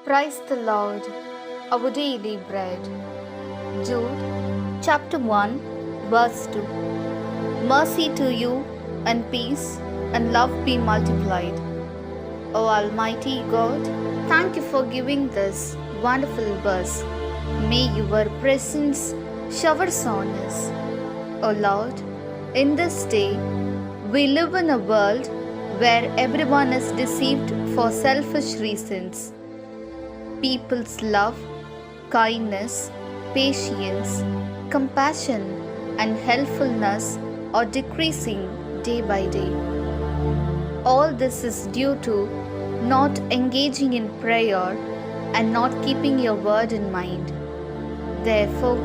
Praise the Lord, our daily bread. Jude chapter 1, verse 2. Mercy to you and peace and love be multiplied. O Almighty God, thank you for giving this wonderful verse. May your presence showers on us. O Lord, in this day, we live in a world where everyone is deceived for selfish reasons. People's love, kindness, patience, compassion, and helpfulness are decreasing day by day. All this is due to not engaging in prayer and not keeping your word in mind. Therefore,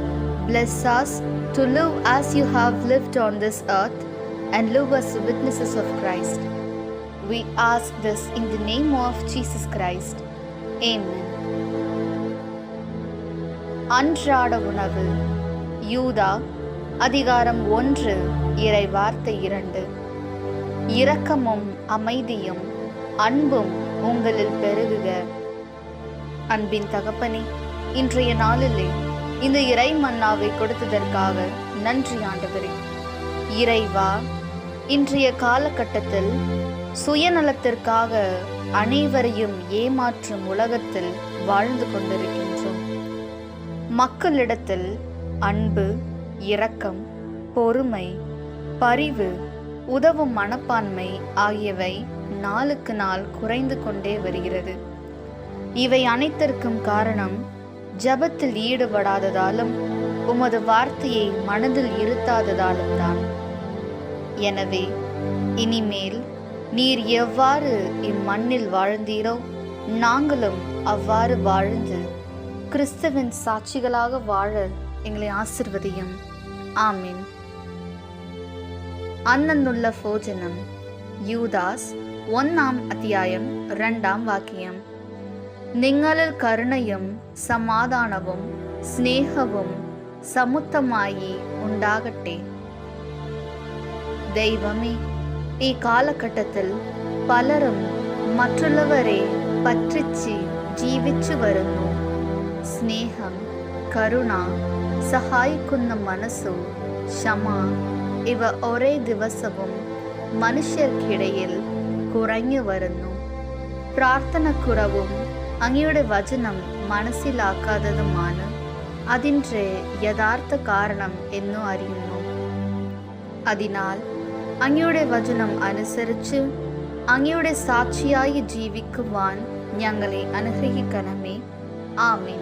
bless us to live as you have lived on this earth and live as witnesses of Christ. We ask this in the name of Jesus Christ. Amen. அன்றாட உணவு. யூதா அதிகாரம் 1 இறை வார்த்தை 2. இரக்கமும் அமைதியும் அன்பும் உங்களில் பெருகுக. அன்பின் தகப்பனே, இன்றைய நாளிலே இந்த இறை மன்னாவை கொடுத்ததற்காக நன்றி ஆண்டவரே. இறைவா, இன்றைய காலகட்டத்தில் சுயநலத்திற்காக அனைவரையும் ஏமாற்றும் உலகத்தில் வாழ்ந்து கொண்டிருக்கின்றோம். மக்களிடத்தில் அன்பு, இரக்கம், பொறுமை, பரிவு, உதவும் மனப்பான்மை ஆகியவை நாளுக்கு நாள் குறைந்து கொண்டே வருகிறது. இவை அனைத்திற்கும் காரணம் ஜெபத்தில் ஈடுபடாததாலும் உமது வார்த்தையை மனதில் இருத்தாததாலும் தான். எனவே இனிமேல் நீர் எவ்வாறு இம்மண்ணில் வாழ்ந்தீரோ நாங்களும் அவ்வாறு வாழ்ந்து கிறிஸ்துவின் சாட்சிகளாக வாழ எங்களை ஆசிர்வதியும். ஆமீன். അന്നുള്ള ഭോജനം. യൂദാസ് 1 അധ്യായം 2 വാക്യം. നിങ്ങളിൽ കരുണയും സമാധാനവും സ്നേഹവും സമൃദ്ധമായി ഉണ്ടാകട്ടെ. ദൈവമേ, ഈ കാലഘട്ടത്തിൽ പലരും മറ്റുള്ളവരെ പറ്റിച്ച് ജീവിച്ചു വരുന്നു. സ്നേഹം, കരുണ, സഹായിക്കുന്ന മനസ്സു, ക്ഷമ ഇവ ഒരേ ദിവസവും മനുഷ്യർക്കിടയിൽ കുറഞ്ഞു വരുന്നു. പ്രാർത്ഥനക്കുറവും അങ്ങയുടെ വചനം മനസ്സിലാക്കാത്തതുമാണ് അതിൻ്റെ യഥാർത്ഥ കാരണം എന്നു അറിയുന്നു. അതിനാൽ അങ്ങയുടെ വചനം അനുസരിച്ച് അങ്ങയുടെ സാക്ഷിയായി ജീവിക്കുവാൻ ഞങ്ങളെ അനുഗ്രഹിക്കണമേ. ആമീൻ.